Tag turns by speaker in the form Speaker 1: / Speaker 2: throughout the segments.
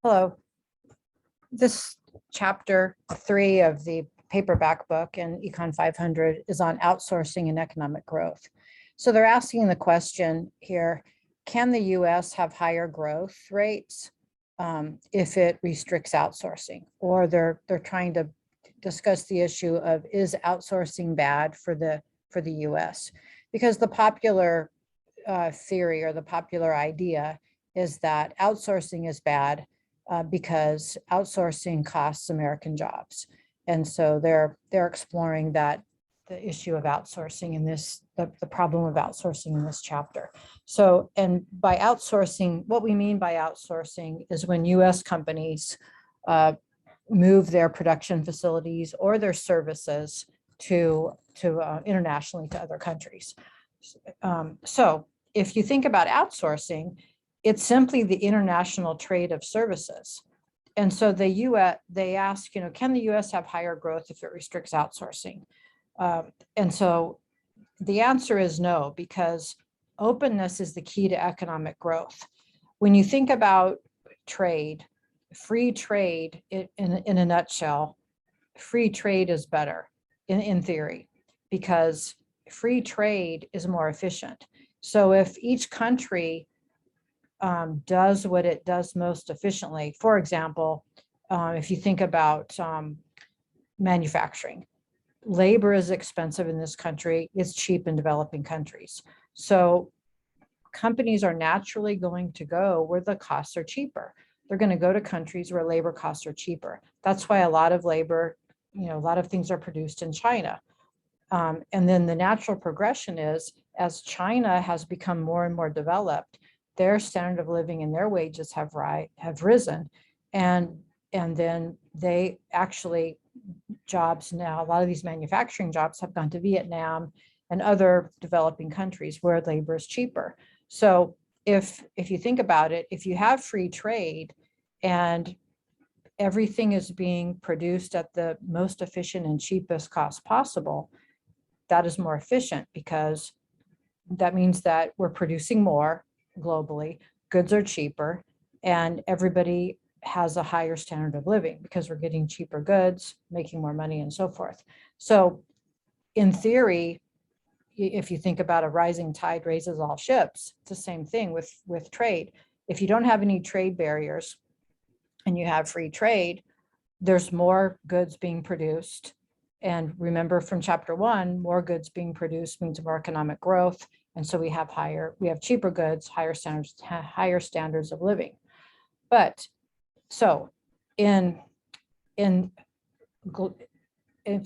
Speaker 1: Hello. This chapter 3 of the paperback book in Econ 500 is on outsourcing and economic growth. So they're asking the question here, can the US have higher growth rates if it restricts outsourcing? Or they're trying to discuss the issue of, is outsourcing bad for the US? Because the popular theory or the popular idea is that outsourcing is bad because outsourcing costs American jobs. And so they're exploring the issue of outsourcing in this, the problem of outsourcing in this chapter. So, and by outsourcing, what we mean by outsourcing is when US companies move their production facilities or their services to internationally to other countries. So if you think about outsourcing, it's simply the international trade of services. And so the US, they ask, can the US have higher growth if it restricts outsourcing? And so the answer is no, because openness is the key to economic growth. When you think about trade, free trade, in a nutshell, free trade is better in theory, because free trade is more efficient. So if each country does what it does most efficiently. For example, if you think about manufacturing, labor is expensive in this country, it's cheap in developing countries. So companies are naturally going to go where the costs are cheaper. They're going to go to countries where labor costs are cheaper. That's why a lot of labor, a lot of things are produced in China. And then the natural progression is, as China has become more and more developed, their standard of living and their wages have risen, and then they actually, jobs now, a lot of these manufacturing jobs have gone to Vietnam and other developing countries where labor is cheaper. So if you think about it, if you have free trade and everything is being produced at the most efficient and cheapest cost possible, that is more efficient, because that means that we're producing more globally, goods are cheaper, and everybody has a higher standard of living because we're getting cheaper goods, making more money, and so forth. So in theory, if you think about a rising tide raises all ships, it's the same thing with trade. If you don't have any trade barriers and you have free trade, there's more goods being produced. And remember from chapter 1, more goods being produced means more economic growth. And so we have cheaper goods, higher standards of living. But so if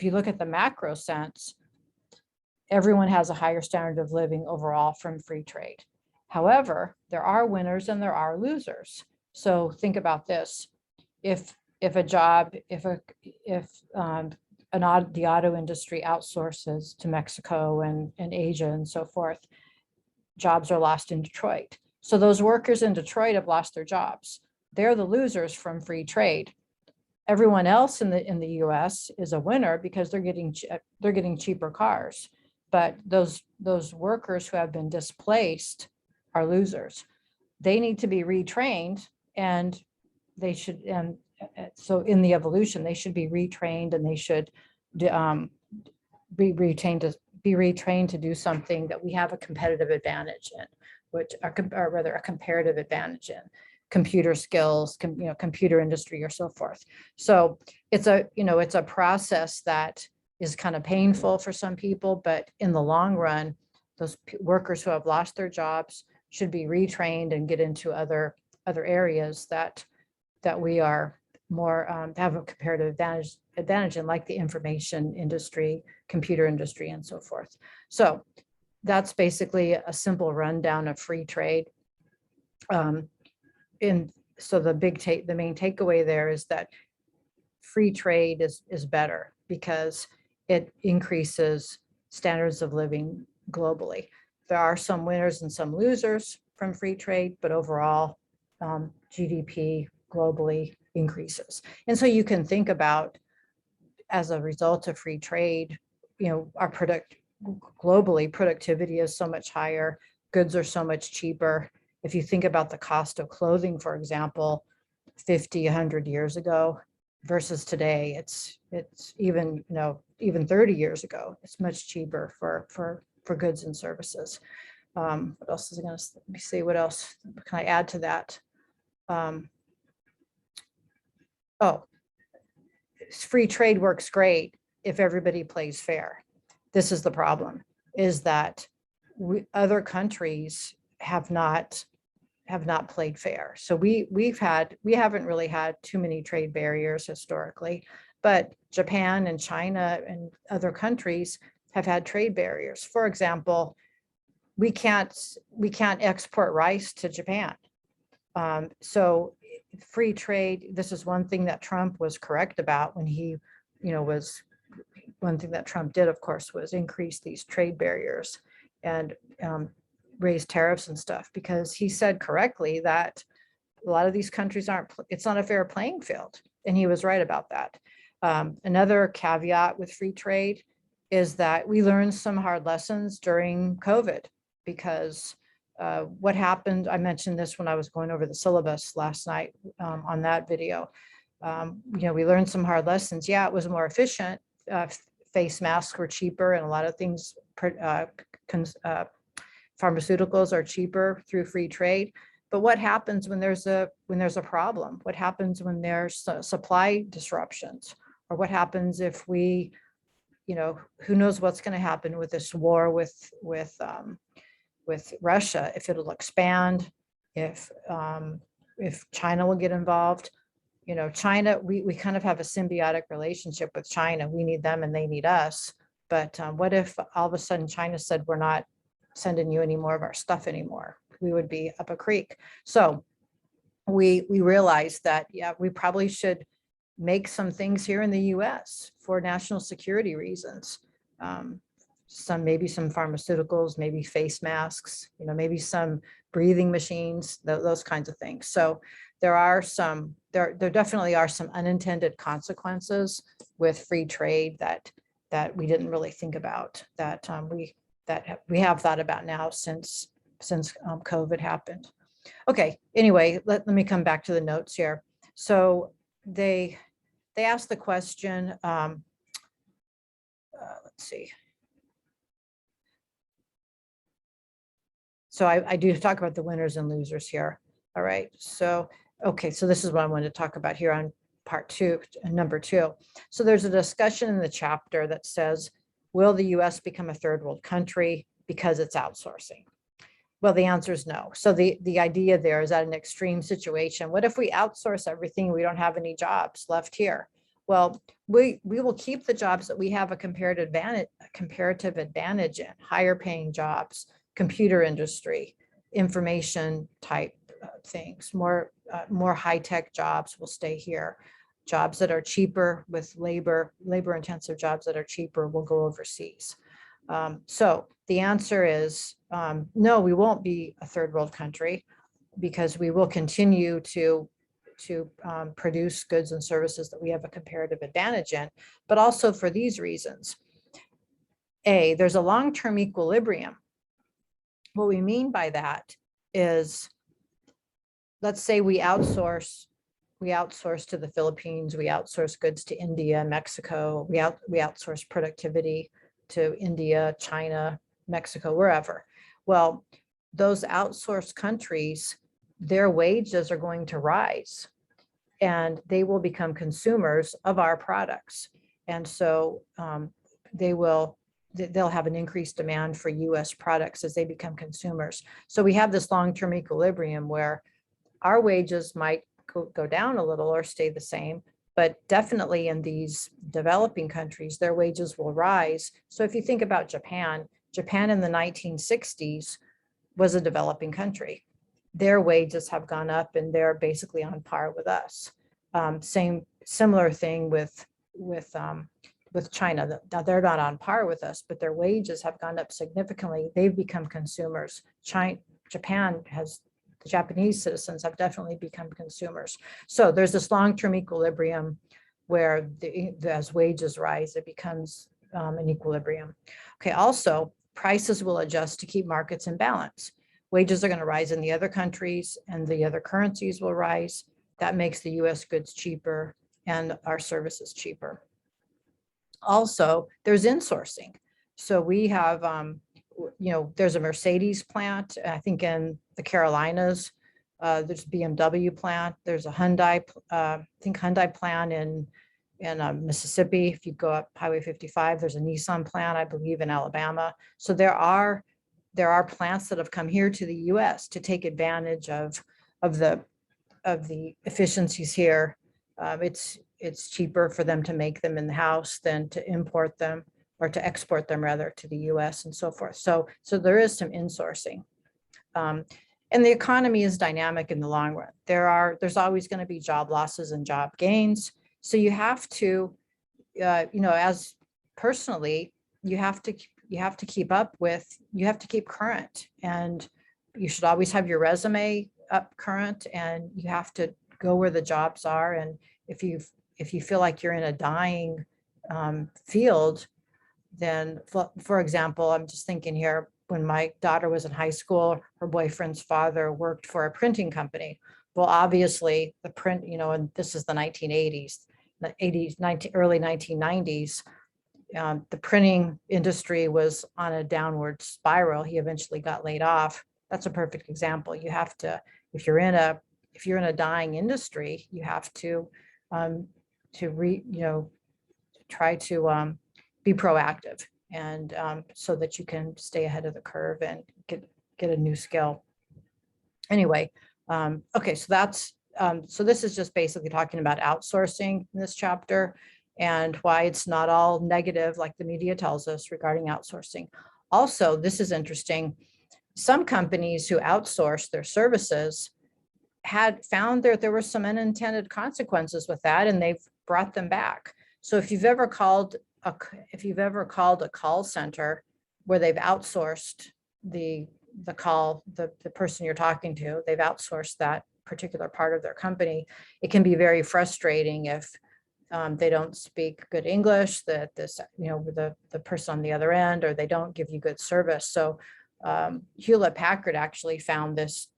Speaker 1: you look at the macro sense, everyone has a higher standard of living overall from free trade. However, there are winners and there are losers. So think about this. If the auto industry outsources to Mexico and Asia and so forth, jobs are lost in Detroit. So those workers in Detroit have lost their jobs. They're the losers from free trade. Everyone else in the US is a winner because they're getting cheaper cars. But those workers who have been displaced are losers. They need to be retrained, and they should, and so in the evolution, they should be retrained, and they should be retrained to do something that we have a competitive advantage in, or rather a comparative advantage in, computer skills, computer industry, or so forth. So it's a process that is kind of painful for some people, but in the long run, those workers who have lost their jobs should be retrained and get into other areas that we are more have a comparative advantage in, like the information industry, computer industry, and so forth. So that's basically a simple rundown of free trade. So the main takeaway there is that free trade is better because it increases standards of living globally. There are some winners and some losers from free trade, but overall, GDP globally increases. And so you can think about, as a result of free trade, our globally, productivity is so much higher, goods are so much cheaper. If you think about the cost of clothing, for example, 50, 100 years ago versus today. It's even, even 30 years ago, it's much cheaper for goods and services. What else is going to, let me see, what else can I add to that? Oh, free trade works great if everybody plays fair. This is the problem, is that other countries have not played fair. So we haven't really had too many trade barriers historically, but Japan and China and other countries have had trade barriers. For example, we can't export rice to Japan. So free trade, this is one thing that Trump was correct about when he, one thing that Trump did, of course, was increase these trade barriers and raise tariffs and stuff, because he said correctly that a lot of these countries it's not a fair playing field. And he was right about that. Another caveat with free trade is that we learned some hard lessons during COVID, because what happened, I mentioned this when I was going over the syllabus last night on that video. We learned some hard lessons. Yeah, it was more efficient. Face masks were cheaper, and a lot of things, pharmaceuticals are cheaper through free trade. But what happens when there's a problem? What happens when there's supply disruptions? Or what happens if we, who knows what's going to happen with this war with Russia, if it'll expand, if China will get involved. China, we kind of have a symbiotic relationship with China. We need them and they need us. But what if all of a sudden China said, we're not sending you any more of our stuff anymore? We would be up a creek. So we realized that, yeah, we probably should make some things here in the US for national security reasons. Maybe some pharmaceuticals, maybe face masks, maybe some breathing machines, those kinds of things. So there definitely are some unintended consequences with free trade that we didn't really think about, that we have thought about now since COVID happened. Okay, anyway, let me come back to the notes here. So they asked the question, let's see. So I do talk about the winners and losers here. All right, so, okay, so this is what I wanted to talk about here on part 2, number 2. So there's a discussion in the chapter that says, will the US become a third world country because it's outsourcing? Well, the answer is no. So the idea there is that an extreme situation. What if we outsource everything? We don't have any jobs left here. Well, we will keep the jobs that we have a comparative advantage in, higher paying jobs, computer industry, information type things, more high-tech jobs will stay here. Jobs that are cheaper with labor intensive jobs that are cheaper will go overseas. So the answer is no, we won't be a third world country, because we will continue to produce goods and services that we have a comparative advantage in, but also for these reasons. A, there's a long-term equilibrium. What we mean by that is, let's say we outsource to the Philippines, we outsource goods to India, Mexico, we outsource productivity to India, China, Mexico, wherever. Well, those outsourced countries, their wages are going to rise and they will become consumers of our products. And so they'll have an increased demand for US products as they become consumers. So we have this long-term equilibrium where our wages might go down a little or stay the same, but definitely in these developing countries, their wages will rise. So if you think about Japan in the 1960s was a developing country. Their wages have gone up and they're basically on par with us. Similar thing with China. Now they're not on par with us, but their wages have gone up significantly. They've become consumers. The Japanese citizens have definitely become consumers. So there's this long-term equilibrium where as wages rise, it becomes an equilibrium. Okay, also prices will adjust to keep markets in balance. Wages are going to rise in the other countries and the other currencies will rise. that makes the US goods cheaper and our services cheaper. Also, there's insourcing. So we have, there's a Mercedes plant, I think in the Carolinas. There's a BMW plant. There's a Hyundai, I think Hyundai plant in Mississippi. If you go up Highway 55, there's a Nissan plant, I believe, in Alabama. So there are plants that have come here to the US to take advantage of the efficiencies here. It's cheaper for them to make them in the house than to import them, or to export them rather, to the US and so forth. So there is some insourcing. And the economy is dynamic in the long run. There's always going to be job losses and job gains. So you have to, as personally, you have to keep up with, you have to keep current, and you should always have your resume up current, and you have to go where the jobs are. And if you feel like you're in a dying field, then for example, I'm just thinking here, when my daughter was in high school, her boyfriend's father worked for a printing company. Well, obviously the print, and this is the 1980s, early 1990s, the printing industry was on a downward spiral. He eventually got laid off. That's a perfect example. You have to, if you're in a dying industry, you have to try to be proactive, and so that you can stay ahead of the curve and get a new skill. Anyway, okay, so that's so this is just basically talking about outsourcing in this chapter, and why it's not all negative like the media tells us regarding outsourcing. Also, this is interesting. Some companies who outsource their services had found there were some unintended consequences with that, and they've brought them back. So if you've ever called a call center where they've outsourced the call, the person you're talking to, they've outsourced that particular part of their company, it can be very frustrating if they don't speak good English, that the person on the other end, or they don't give you good service. So Hewlett-Packard actually found this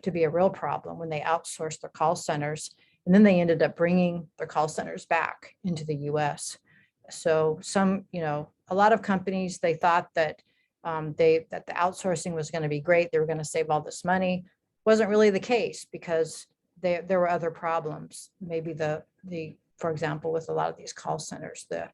Speaker 1: to be a real problem when they outsourced their call centers, and then they ended up bringing their call centers back into the US. So a lot of companies, they thought that that the outsourcing was going to be great. They were going to save all this money. Wasn't really the case, because there were other problems. Maybe for example, with a lot of these call centers, the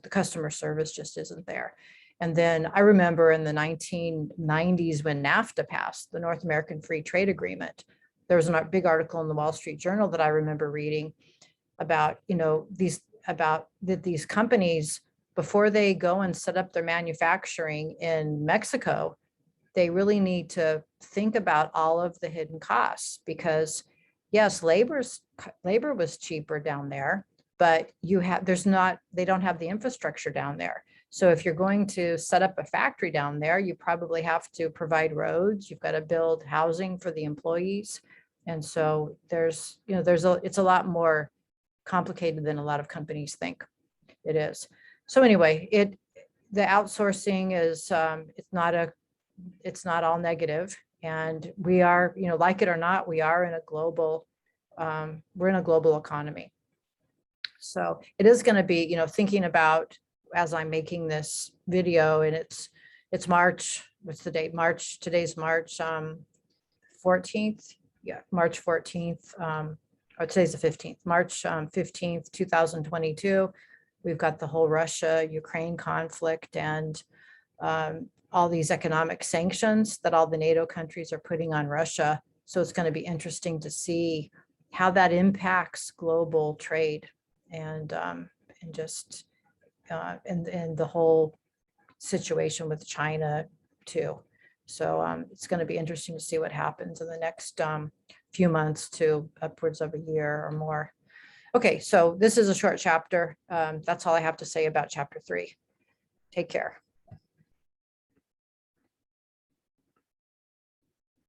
Speaker 1: customer service just isn't there. And then I remember in the 1990s when NAFTA passed, the North American Free Trade Agreement, there was a big article in the Wall Street Journal that I remember reading about, these companies, before they go and set up their manufacturing in Mexico, they really need to think about all of the hidden costs, because yes, labor was cheaper down there, but they don't have the infrastructure down there. So if you're going to set up a factory down there, you probably have to provide roads. You've got to build housing for the employees. And so it's a lot more complicated than a lot of companies think it is. So anyway, the outsourcing is, it's not all negative. And we are, like it or not, we are in a global, we're in a global economy. So it is going to be, thinking about, as I'm making this video, and it's March, what's the date? Today's March 14th. Yeah, March 14th, or today's the 15th, March 15th, 2022. We've got the whole Russia-Ukraine conflict, and all these economic sanctions that all the NATO countries are putting on Russia. So it's going to be interesting to see how that impacts global trade, and the whole situation with China too. So it's going to be interesting to see what happens in the next few months to upwards of a year or more. Okay, so this is a short chapter. That's all I have to say about chapter 3. Take care.